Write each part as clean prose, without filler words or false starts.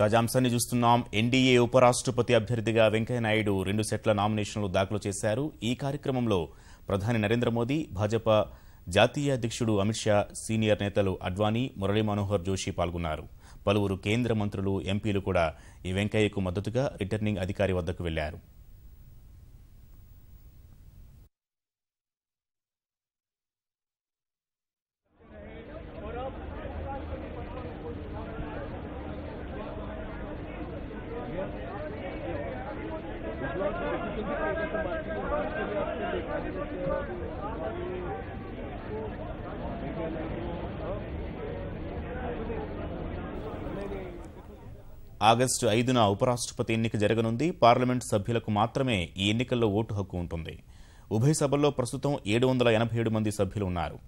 తాజాంశాన్ని చూస్తున్నాం. ఎన్డీఏ ఉపరాష్ట్రపతి అభ్యర్థిగా వెంకయ్య నాయుడు 2 సెట్ల నామినేషన్లు దాఖలు చేశారు. ఈ కార్యక్రమంలో ప్రధాని నరేంద్ర మోదీ, భాజపా జాతీయ అధ్యక్షుడు అమిత్ షా, సీనియర్ నేతలు అడ్వానీ, మురళీ మనోహర్ జోషి పాల్గొన్నారు. పలువురు కేంద్ర మంత్రులు, ఎంపీలు కూడా ఈ వెంకయ్యకు మద్దతుగా రిటర్నింగ్ అధికారి వద్దకు వెళ్లారు. ఆగస్టు 5న ఉపరాష్ట్రపతి ఎన్నిక జరగనుంది. పార్లమెంట్ సభ్యులకు మాత్రమే ఈ ఎన్నికల్లో ఓటు హక్కు ఉంటుంది. ఉభయ సభల్లో ప్రస్తుతం 787 మంది సభ్యులు ఉన్నారు.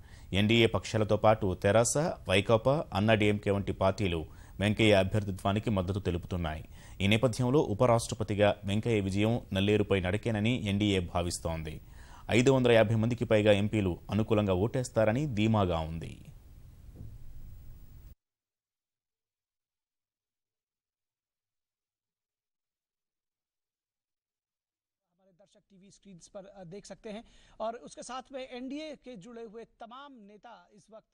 ఎన్డీఏ పక్షాలతో పాటు తెరాస, వైకాపా, అన్నాడీఎంకే వంటి పార్టీలు వెంకయ్య అభ్యర్థిత్వానికి మద్దతు తెలుపుతున్నాయి. ఈ నేపథ్యంలో ఉపరాష్ట్రపతిగా వెంకయ్య విజయం నల్లేరుపై నడకేనని ఎన్డీఏ భావిస్తోంది. 550 మందికి పైగా ఎంపీలు అనుకూలంగా ఓటేస్తారని ధీమాగా ఉంది. दर्शक टीवी स्क्रीन्स पर देख सकते हैं और उसके साथ में एनडीए के जुड़े हुए तमाम नेता इस वक्त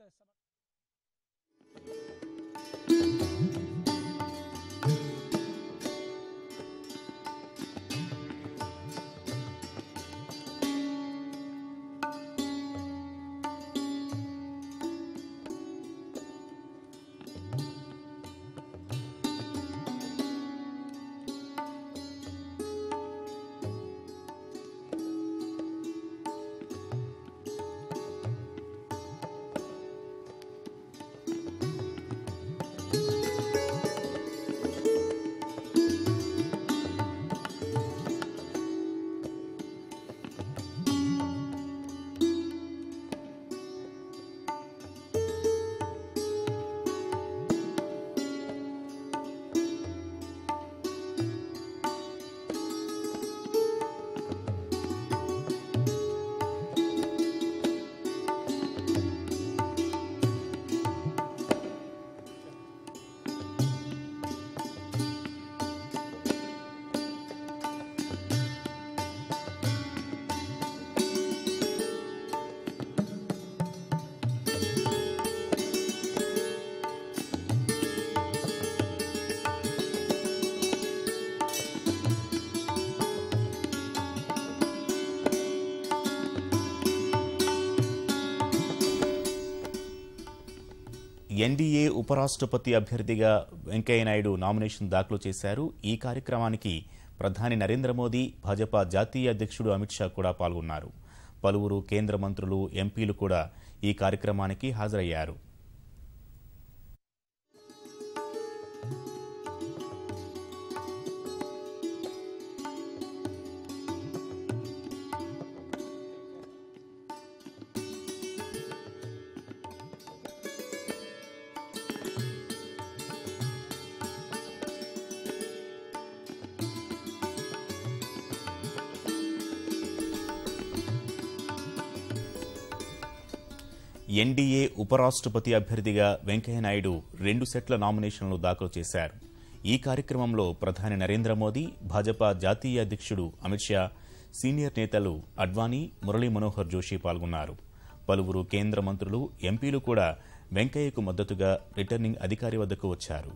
ఎన్డీఏ ఉపరాష్ట్రపతి అభ్యర్థిగా వెంకయ్య నాయుడు నామినేషన్ దాఖలు చేశారు. ఈ కార్యక్రమానికి ప్రధాని నరేంద్ర మోదీ, భాజపా జాతీయ అధ్యక్షుడు అమిత్ షా కూడా పాల్గొన్నారు. పలువురు కేంద్ర మంత్రులు, ఎంపీలు కూడా ఈ కార్యక్రమానికి హాజరయ్యారు. ఎన్డీఏ ఉపరాష్ట్రపతి అభ్యర్థిగా వెంకయ్య నాయుడు 2 సెట్ల నామినేషన్లు దాఖలు చేశారు. ఈ కార్యక్రమంలో ప్రధాని నరేంద్ర మోదీ, భాజపా జాతీయ అధ్యక్షుడు అమిత్ షా, సీనియర్ నేతలు అడ్వానీ, మురళీ మనోహర్ జోషి పాల్గొన్నారు. పలువురు కేంద్ర మంత్రులు, ఎంపీలు కూడా వెంకయ్యకు మద్దతుగా రిటర్నింగ్ అధికారి వద్దకు వచ్చారు.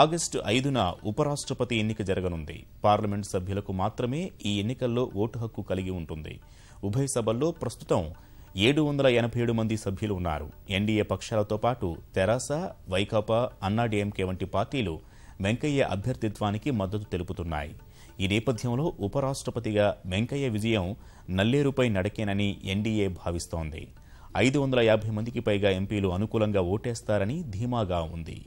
ఆగస్టు 5న ఉపరాష్ట్రపతి ఎన్నిక జరగనుంది. పార్లమెంట్ సభ్యులకు మాత్రమే ఈ ఎన్నికల్లో ఓటు హక్కు కలిగి ఉంటుంది. ఉభయ సభల్లో ప్రస్తుతం 787 మంది సభ్యులు ఉన్నారు. ఎన్డీఏ పక్షాలతో పాటు తెరాస, వైకాపా, అన్నాడీఎంకే వంటి పార్టీలు వెంకయ్య అభ్యర్థిత్వానికి మద్దతు తెలుపుతున్నాయి. ఈ నేపథ్యంలో ఉపరాష్ట్రపతిగా వెంకయ్య విజయం నల్లేరుపై నడకేనని ఎన్డీఏ భావిస్తోంది. 550 మందికి పైగా ఎంపీలు అనుకూలంగా ఓటేస్తారని ధీమాగా ఉంది.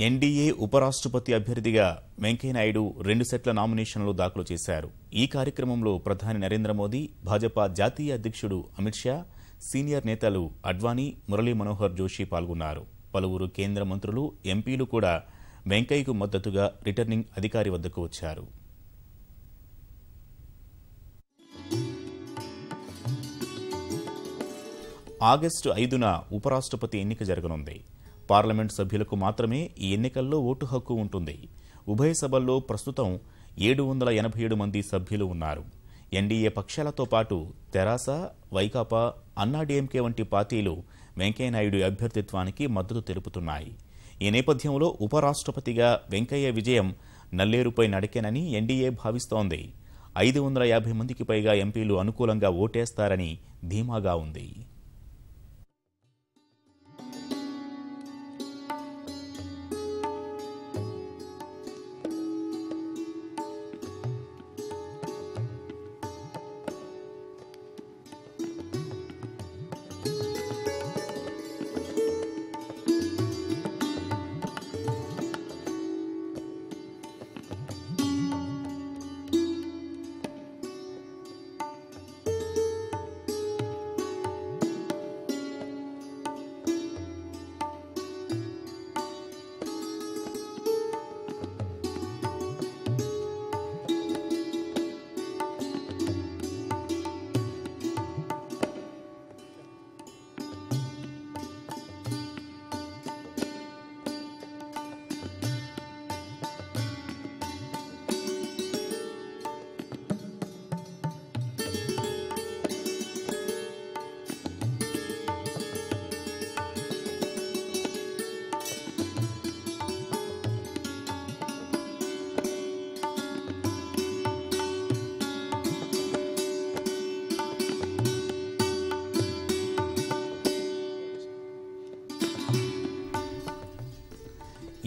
ఎన్డీఏ ఉపరాష్ట్రపతి అభ్యర్థిగా వెంకయ్యనాయుడు 2 సెట్ల నామినేషన్లు దాఖలు చేశారు. ఈ కార్యక్రమంలో ప్రధాని నరేంద్ర మోదీ, భాజపా జాతీయ అధ్యక్షుడు అమిత్ షా, సీనియర్ నేతలు అడ్వానీ, మురళీ మనోహర్ జోషి పాల్గొన్నారు. పలువురు కేంద్ర మంత్రులు, ఎంపీలు కూడా వెంకయ్యకు మద్దతుగా రిటర్నింగ్ అధికారి వద్దకు వచ్చారు. ఆగస్టు 5న ఉపరాష్ట్రపతి ఎన్నిక జరగనుంది. పార్లమెంట్ సభ్యులకు మాత్రమే ఈ ఎన్నికల్లో ఓటు హక్కు ఉంటుంది. ఉభయ సభల్లో ప్రస్తుతం 787 మంది సభ్యులు ఉన్నారు. ఎన్డీఏ పక్షాలతో పాటు తెరాస, వైకాపా, అన్నాడీఎంకే వంటి పార్టీలు వెంకయ్యనాయుడు అభ్యర్థిత్వానికి మద్దతు తెలుపుతున్నాయి. ఈ నేపథ్యంలో ఉపరాష్ట్రపతిగా వెంకయ్య విజయం నల్లేరుపై నడకేనని ఎన్డీఏ భావిస్తోంది. 550 మందికి పైగా ఎంపీలు అనుకూలంగా ఓటేస్తారని ధీమాగా ఉంది.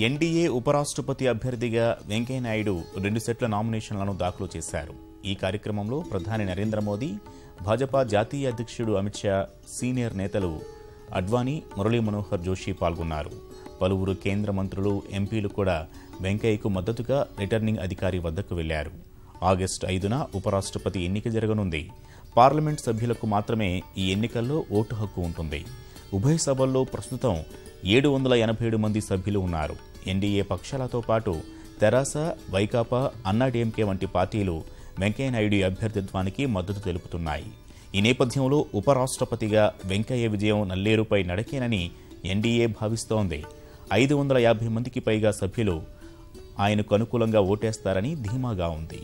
ఎన్డీఏ ఉపరాష్ట్రపతి అభ్యర్థిగా వెంకయ్యనాయుడు 2 సెట్ల నామినేషన్లను దాఖలు చేశారు. ఈ కార్యక్రమంలో ప్రధాని నరేంద్ర మోదీ, భాజపా జాతీయ అధ్యక్షుడు అమిత్ షా, సీనియర్ నేతలు అడ్వానీ, మురళీ మనోహర్ జోషి పాల్గొన్నారు. పలువురు కేంద్ర మంత్రులు, ఎంపీలు కూడా వెంకయ్యకు మద్దతుగా రిటర్నింగ్ అధికారి వద్దకు వెళ్లారు. ఆగస్టు 5న ఉపరాష్ట్రపతి ఎన్నిక జరగనుంది. పార్లమెంట్ సభ్యులకు మాత్రమే ఈ ఎన్నికల్లో ఓటు హక్కు ఉంటుంది. ఉభయ సభల్లో ప్రస్తుతం 787 మంది సభ్యులు ఉన్నారు. ఎన్డీఏ పక్షాలతో పాటు తెరాస, వైకాపా, అన్నాడీఎంకే వంటి పార్టీలు వెంకయ్యనాయుడు అభ్యర్థిత్వానికి మద్దతు తెలుపుతున్నాయి. ఈ నేపథ్యంలో ఉపరాష్ట్రపతిగా వెంకయ్య విజయం నల్లేరుపై నడకేనని ఎన్డీఏ భావిస్తోంది. 550 మందికి పైగా సభ్యులు ఆయనకు అనుకూలంగా ఓటేస్తారని ధీమాగా ఉంది.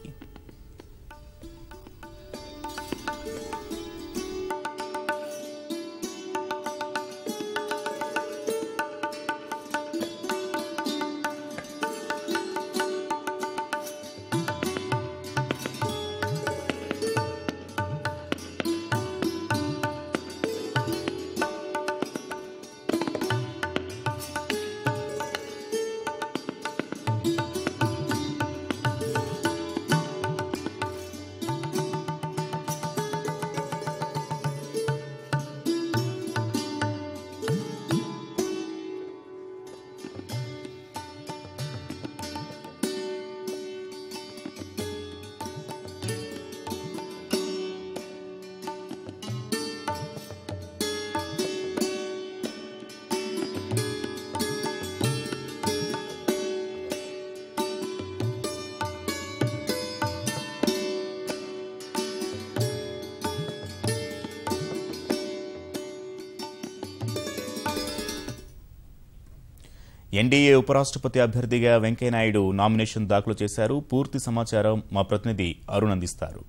ఎన్డీఏ ఉపరాష్ట్రపతి అభ్యర్థిగా వెంకయ్యనాయుడు నామినేషన్ దాఖలు చేశారు. పూర్తి సమాచారం మా ప్రతినిధి అరుణ్ అందిస్తారు.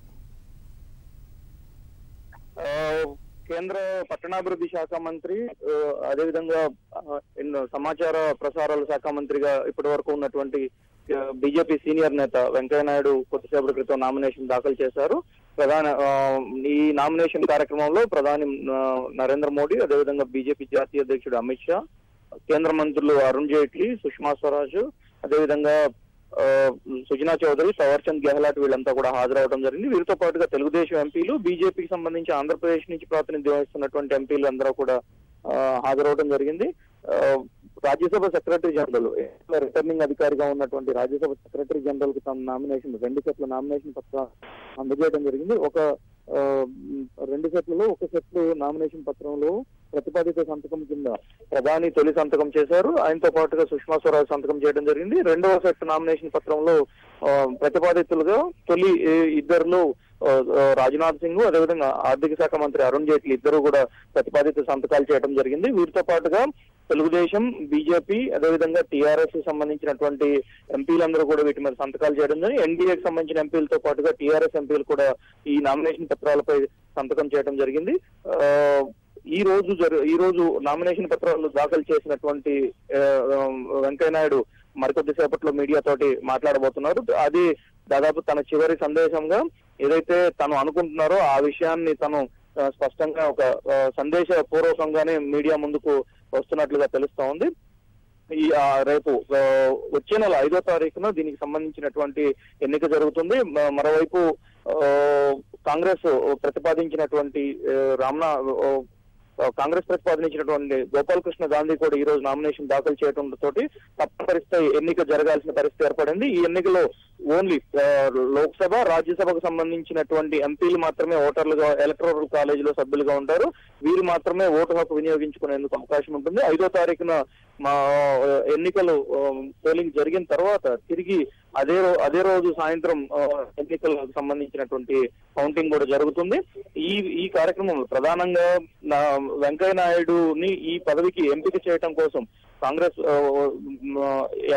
కేంద్ర పట్టణాభివృద్ధి శాఖ మంత్రి, అదేవిధంగా సమాచార ప్రసారాల శాఖ మంత్రిగా ఇప్పటి వరకు ఉన్నటువంటి బీజేపీ సీనియర్ నేత వెంకయ్యనాయుడు కొద్దిసేపటి క్రితం నామినేషన్ దాఖలు చేశారు. ఈ నామినేషన్ కార్యక్రమంలో ప్రధాని నరేంద్ర మోడీ, అదేవిధంగా బీజేపీ జాతీయ అధ్యక్షుడు అమిత్ షా, కేంద్ర మంత్రులు అరుణ్ జైట్లీ, సుష్మా స్వరాజ్, అదేవిధంగా సుజనా చౌదరి, తవర్చంద్ గెహ్లాట్ వీళ్ళంతా కూడా హాజరవడం జరిగింది. వీరితో పాటుగా తెలుగుదేశం ఎంపీలు, బీజేపీకి సంబంధించి ఆంధ్రప్రదేశ్ నుంచి ప్రాతినిధ్యం వహిస్తున్నటువంటి ఎంపీలు అందరూ కూడా హాజరవడం జరిగింది. రాజ్యసభ సెక్రటరీ జనరల్, రిటర్నింగ్ అధికారిగా ఉన్నటువంటి రాజ్యసభ సెక్రటరీ జనరల్ కు తన నామినేషన్ 2 సెట్ల నామినేషన్ పత్రం అందజేయడం జరిగింది. ఒక 2 సెట్లలో ఒక సెట్ నామినేషన్ పత్రంలో ప్రతిపాదిత సంతకం కింద ప్రధాని తొలి సంతకం చేశారు. ఆయనతో పాటుగా సుష్మా స్వరాజ్ సంతకం చేయడం జరిగింది. 2వ సెట్ నామినేషన్ పత్రంలో ప్రతిపాదితులుగా తొలి ఇద్దరులో రాజ్నాథ్ సింగ్, అదేవిధంగా ఆర్థిక శాఖ మంత్రి అరుణ్ జైట్లీ ఇద్దరు కూడా ప్రతిపాదిత సంతకాలు చేయడం జరిగింది. వీరితో పాటుగా తెలుగుదేశం, బీజేపీ, అదేవిధంగా టీఆర్ఎస్ సంబంధించినటువంటి ఎంపీలందరూ కూడా వీటి మీద సంతకాలు చేయడం జరిగింది. ఎన్డీఏకి సంబంధించిన ఎంపీలతో పాటుగా టీఆర్ఎస్ ఎంపీలు కూడా ఈ నామినేషన్ పత్రాలపై సంతకం చేయడం జరిగింది. ఈ రోజు నామినేషన్ పత్రాలు దాఖలు చేసినటువంటి వెంకయ్యనాయుడు మరికొద్ది సేపట్లో మీడియా తోటి మాట్లాడబోతున్నారు. అది దాదాపు తన చివరి సందేశంగా ఏదైతే తను అనుకుంటున్నారో ఆ విషయాన్ని తను స్పష్టంగా ఒక సందేశ పూర్వకంగానే మీడియా ముందుకు వస్తున్నట్లుగా తెలుస్తా ఉంది. రేపు వచ్చే నెల 5వ తారీఖున దీనికి సంబంధించినటువంటి ఎన్నిక జరుగుతుంది. మరోవైపు కాంగ్రెస్ ప్రతిపాదించినటువంటి గోపాలకృష్ణ గాంధీ కూడా ఈ రోజు నామినేషన్ దాఖలు చేయడంతో తప్పనిసరి ఎన్నిక జరగాల్సిన పరిస్థితి ఏర్పడింది. ఈ ఎన్నికలో ఓన్లీ లోక్సభ, రాజ్యసభకు సంబంధించినటువంటి ఎంపీలు మాత్రమే ఓటర్లుగా ఎలక్టోరల్ కాలేజీలో సభ్యులుగా ఉంటారు. వీరు మాత్రమే ఓటు హక్కు వినియోగించుకునేందుకు అవకాశం ఉంటుంది. 5వ తారీఖున ఎన్నికలు పోలింగ్ జరిగిన తర్వాత తిరిగి అదే రోజు సాయంత్రం ఎన్నికలకు సంబంధించినటువంటి కౌంటింగ్ కూడా జరుగుతుంది. ఈ కార్యక్రమం ప్రధానంగా వెంకయ్యనాయుడుని ఈ పదవికి ఎంపిక చేయడం కోసం కాంగ్రెస్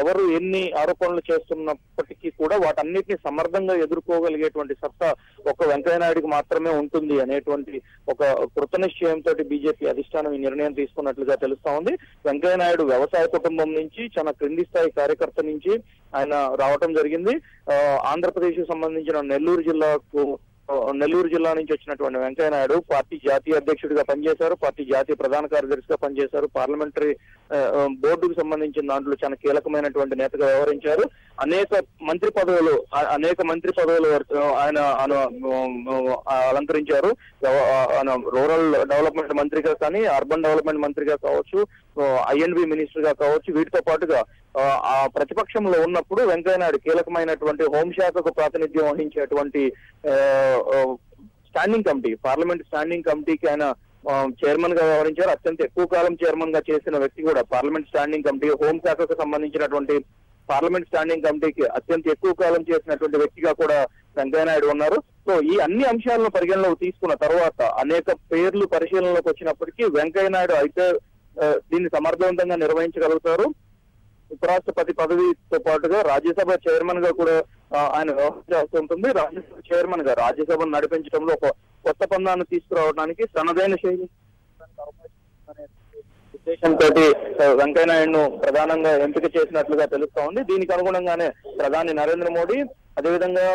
ఎవరు ఎన్ని ఆరోపణలు చేస్తున్నప్పటికీ కూడా వాటన్నిటిని సమర్థంగా ఎదుర్కోగలిగేటువంటి సత్తా ఒక వెంకయ్యనాయుడికి మాత్రమే ఉంటుంది అనేటువంటి ఒక కృతనిశ్చయంతో బీజేపీ అధిష్టానం ఈ నిర్ణయం తీసుకున్నట్లుగా తెలుస్తా ఉంది. వెంకయ్యనాయుడు వ్యవసాయ కుటుంబం నుంచి, చాలా క్రింది స్థాయి కార్యకర్త నుంచి ఆయన రావటం జరిగింది. ఆంధ్రప్రదేశ్ కు సంబంధించిన నెల్లూరు జిల్లా నుంచి వచ్చినటువంటి వెంకయ్యనాయుడు పార్టీ జాతీయ అధ్యక్షుడిగా పనిచేశారు, పార్టీ జాతీయ ప్రధాన కార్యదర్శిగా పనిచేశారు, పార్లమెంటరీ బోర్డుకు సంబంధించిన దాంట్లో చాలా కీలకమైనటువంటి నేతగా వ్యవహరించారు. అనేక మంత్రి పదవులు ఆయన అలంకరించారు. రూరల్ డెవలప్మెంట్ మంత్రిగా కానీ, అర్బన్ డెవలప్మెంట్ మంత్రిగా కావచ్చు, ఐఎన్బి మినిస్టర్ గా కావచ్చు, వీటితో పాటుగా ఆ ప్రతిపక్షంలో ఉన్నప్పుడు వెంకయ్యనాయుడు కీలకమైనటువంటి హోంశాఖకు ప్రాతినిధ్యం వహించేటువంటి స్టాండింగ్ కమిటీ, పార్లమెంట్ స్టాండింగ్ కమిటీకి ఆయన చైర్మన్ గా వ్యవహరించారు. అత్యంత ఎక్కువ కాలం చైర్మన్ గా చేసిన వ్యక్తి కూడా పార్లమెంట్ స్టాండింగ్ కమిటీ, హోంశాఖకు సంబంధించినటువంటి పార్లమెంట్ స్టాండింగ్ కమిటీకి అత్యంత ఎక్కువ కాలం చేసినటువంటి వ్యక్తిగా కూడా వెంకయ్యనాయుడు ఉన్నారు. సో ఈ అన్ని అంశాలను పరిగణలోకి తీసుకున్న తర్వాత అనేక పేర్లు పరిశీలనలోకి వచ్చినప్పటికీ వెంకయ్యనాయుడు అయితే దీన్ని సమర్థవంతంగా నిర్వహించగలుగుతారు. ఉపరాష్ట్రపతి పదవితో పాటుగా రాజ్యసభ చైర్మన్ గా కూడా ఆయన వ్యవహరించాల్సి ఉంటుంది. రాజ్యసభ చైర్మన్ గా రాజ్యసభను నడిపించడంలో ఒక కొత్త పందాన్ని తీసుకురావడానికి తనదైన శైలి ఉద్దేశంతో వెంకయ్యనాయుడును ప్రధానంగా ఎంపిక చేసినట్లుగా తెలుస్తా ఉంది. దీనికి అనుగుణంగానే ప్రధాని నరేంద్ర మోడీ, అదేవిధంగా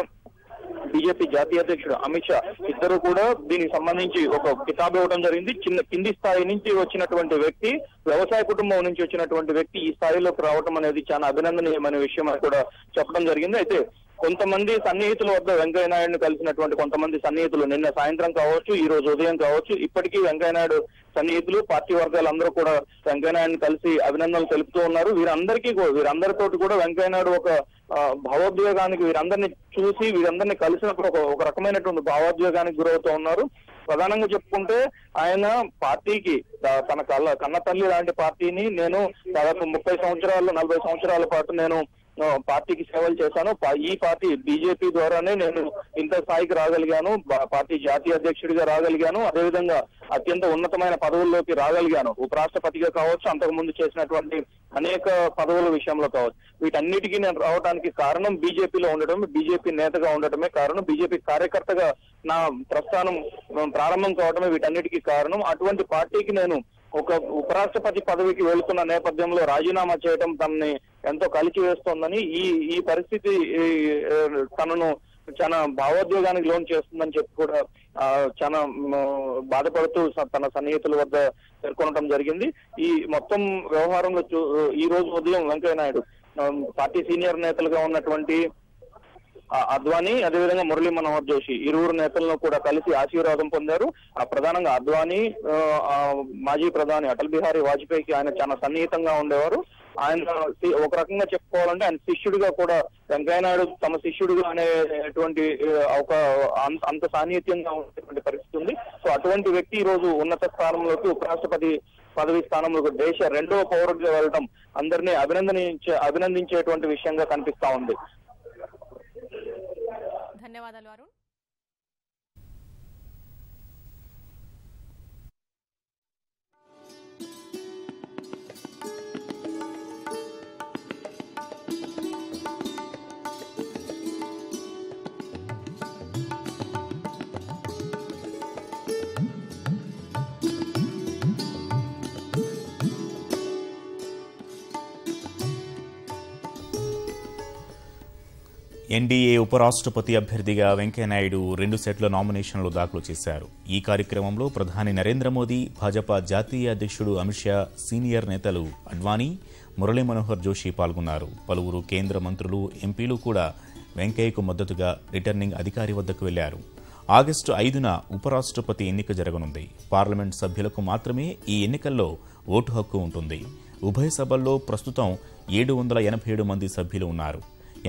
బీజేపీ జాతీయ అధ్యక్షుడు అమిత్ షా ఇద్దరు కూడా దీనికి సంబంధించి ఒక కితాబు ఇవ్వడం జరిగింది. కింది స్థాయి నుంచి వచ్చినటువంటి వ్యక్తి, వ్యవసాయ కుటుంబం నుంచి వచ్చినటువంటి వ్యక్తి ఈ స్థాయిలోకి రావడం అనేది చాలా అభినందనీయమైన విషయం అని కూడా చెప్పడం జరిగింది. అయితే కొంతమంది సన్నిహితుల వద్ద వెంకయ్యనాయుడుని కలిసినటువంటి కొంతమంది సన్నిహితులు నిన్న సాయంత్రం కావచ్చు, ఈ రోజు ఉదయం కావచ్చు, ఇప్పటికీ వెంకయ్యనాయుడు సన్నిహితులు, పార్టీ వర్గాలందరూ కూడా వెంకయ్యనాయుడిని కలిసి అభినందనలు తెలుపుతూ ఉన్నారు. వీరందరితోటి కూడా వెంకయ్యనాయుడు ఒక భావోద్వేగానికి, వీరందరినీ చూసి వీరందరినీ కలిసినప్పుడు ఒక రకమైనటువంటి భావోద్వేగానికి గురవుతూ ఉన్నారు. ప్రధానంగా చెప్పుకుంటే ఆయన పార్టీకి తన కన్న తల్లి లాంటి పార్టీని, నేను దాదాపు 40 సంవత్సరాల పాటు నేను పార్టీకి సేవలు చేశాను, ఈ పార్టీ బీజేపీ ద్వారానే నేను ఇంత స్థాయికి రాగలిగాను, పార్టీ జాతీయ అధ్యక్షుడిగా రాగలిగాను, అదేవిధంగా అత్యంత ఉన్నతమైన పదవుల్లోకి రాగలిగాను, ఉపరాష్ట్రపతిగా కావచ్చు, అంతకుముందు చేసినటువంటి అనేక పదవుల విషయంలో కావచ్చు. వీటన్నిటికీ నేను రావడానికి కారణం బీజేపీలో ఉండటం, బీజేపీ నేతగా ఉండటమే కారణం, బీజేపీ కార్యకర్తగా నా ప్రస్థానం ప్రారంభం కావడమే వీటన్నిటికీ కారణం. అటువంటి పార్టీకి నేను ఒక ఉపరాష్ట్రపతి పదవికి వెళుతున్న నేపథ్యంలో రాజీనామా చేయడం తనని ఎంతో కలిచివేస్తోందని, ఈ పరిస్థితి తనను చాలా భావోద్వేగానికి లోన్ చేస్తుందని చెప్పి కూడా చాలా బాధపడుతూ తన సన్నిహితుల వద్ద పేర్కొనడం జరిగింది. ఈ మొత్తం వ్యవహారంలో ఈ రోజు ఉదయం వెంకయ్యనాయుడు పార్టీ సీనియర్ నేతలుగా ఉన్నటువంటి అద్వానీ అదేవిధంగా మురళీ మనోహర్ జోషి ఇరువురు నేతలను కూడా కలిసి ఆశీర్వాదం పొందారు. ప్రధానంగా అద్వానీ మాజీ ప్రధాని అటల్ బిహారీ వాజ్పేయికి ఆయన చాలా సన్నిహితంగా ఉండేవారు. ఆయన ఒక రకంగా చెప్పుకోవాలంటే ఆయన శిష్యుడిగా కూడా వెంకయ్యనాయుడు తమ శిష్యుడిగా అనేటువంటి ఒక అంత సాన్నిహిత్యంగా ఉండేటువంటి పరిస్థితి ఉంది. సో అటువంటి వ్యక్తి ఈ రోజు ఉన్నత స్థానంలోకి ఉపరాష్ట్రపతి పదవి స్థానంలో దేశ 2వ పౌరుడిగా వెళ్ళడం అందరినీ అభినందించేటువంటి విషయంగా కనిపిస్తా ఉంది. ధన్యవాదాలు అరుణ్. ఎన్డీఏ ఉపరాష్ట్రపతి అభ్యర్థిగా వెంకయ్యనాయుడు 2 సెట్ల నామినేషన్లు దాఖలు చేశారు. ఈ కార్యక్రమంలో ప్రధాని నరేంద్ర మోదీ, భాజపా జాతీయ అధ్యక్షుడు అమిత్ షా, సీనియర్ నేతలు అడ్వానీ, మురళీ మనోహర్ జోషి పాల్గొన్నారు. పలువురు కేంద్ర మంత్రులు, ఎంపీలు కూడా వెంకయ్యకు మద్దతుగా రిటర్నింగ్ అధికారి వద్దకు వెళ్లారు. ఆగస్టు 5న ఉపరాష్ట్రపతి ఎన్నిక జరగనుంది. పార్లమెంట్ సభ్యులకు మాత్రమే ఈ ఎన్నికల్లో ఓటు హక్కు ఉంటుంది. ఉభయ సభల్లో ప్రస్తుతం 787 మంది సభ్యులు ఉన్నారు.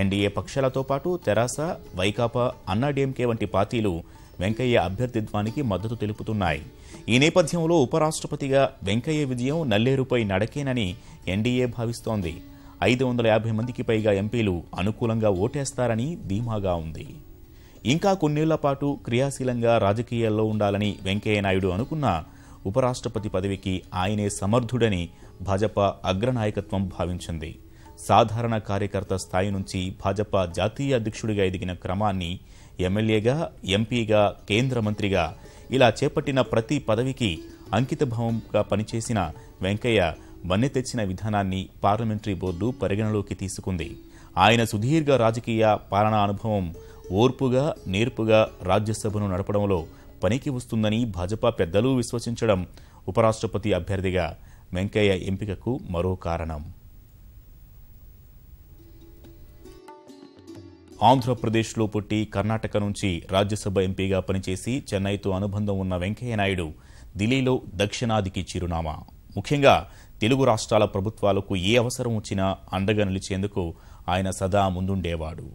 ఎన్డీఏ పక్షాలతో పాటు తెరాస, వైకాపా, అన్నాడీఎంకే వంటి పార్టీలు వెంకయ్య అభ్యర్థిత్వానికి మద్దతు తెలుపుతున్నాయి. ఈ నేపథ్యంలో ఉపరాష్ట్రపతిగా వెంకయ్య విజయం నల్లేరుపై నడకేనని ఎన్డీఏ భావిస్తోంది. 550 మందికి పైగా ఎంపీలు అనుకూలంగా ఓటేస్తారని ధీమాగా ఉంది. ఇంకా కొన్నేళ్ల పాటు క్రియాశీలంగా రాజకీయాల్లో ఉండాలని వెంకయ్యనాయుడు అనుకున్న ఉపరాష్ట్రపతి పదవికి ఆయనే సమర్థుడని భాజపా అగ్రనాయకత్వం భావించింది. సాధారణ కార్యకర్త స్థాయి నుంచి భాజపా జాతీయ అధ్యక్షుడిగా ఎదిగిన క్రమాన్ని ఎమ్మెల్యేగా, ఎంపీగా, కేంద్ర మంత్రిగా ఇలా చేపట్టిన ప్రతి పదవికి అంకితభావంగా పనిచేసిన వెంకయ్య వన్నె తెచ్చిన విధానాన్ని పార్లమెంటరీ బోర్డు పరిగణలోకి తీసుకుంది. ఆయన సుదీర్ఘ రాజకీయ పాలనా అనుభవం ఓర్పుగా, నేర్పుగా రాజ్యసభను నడపడంలో పనికి వస్తుందని భాజపా పెద్దలు విశ్వసించడం ఉపరాష్ట్రపతి అభ్యర్థిగా వెంకయ్య ఎంపికకు మరో కారణం. ఆంధ్రప్రదేశ్లో పుట్టి కర్ణాటక నుంచి రాజ్యసభ ఎంపీగా పనిచేసి చెన్నైతో అనుబంధం ఉన్న వెంకయ్యనాయుడు ఢిల్లీలో దక్షిణాదికి చిరునామా. ముఖ్యంగా తెలుగు రాష్ట్రాల ప్రభుత్వాలకు ఏ అవసరం వచ్చినా అండగా నిలిచేందుకు ఆయన సదా ముందుండేవాడు.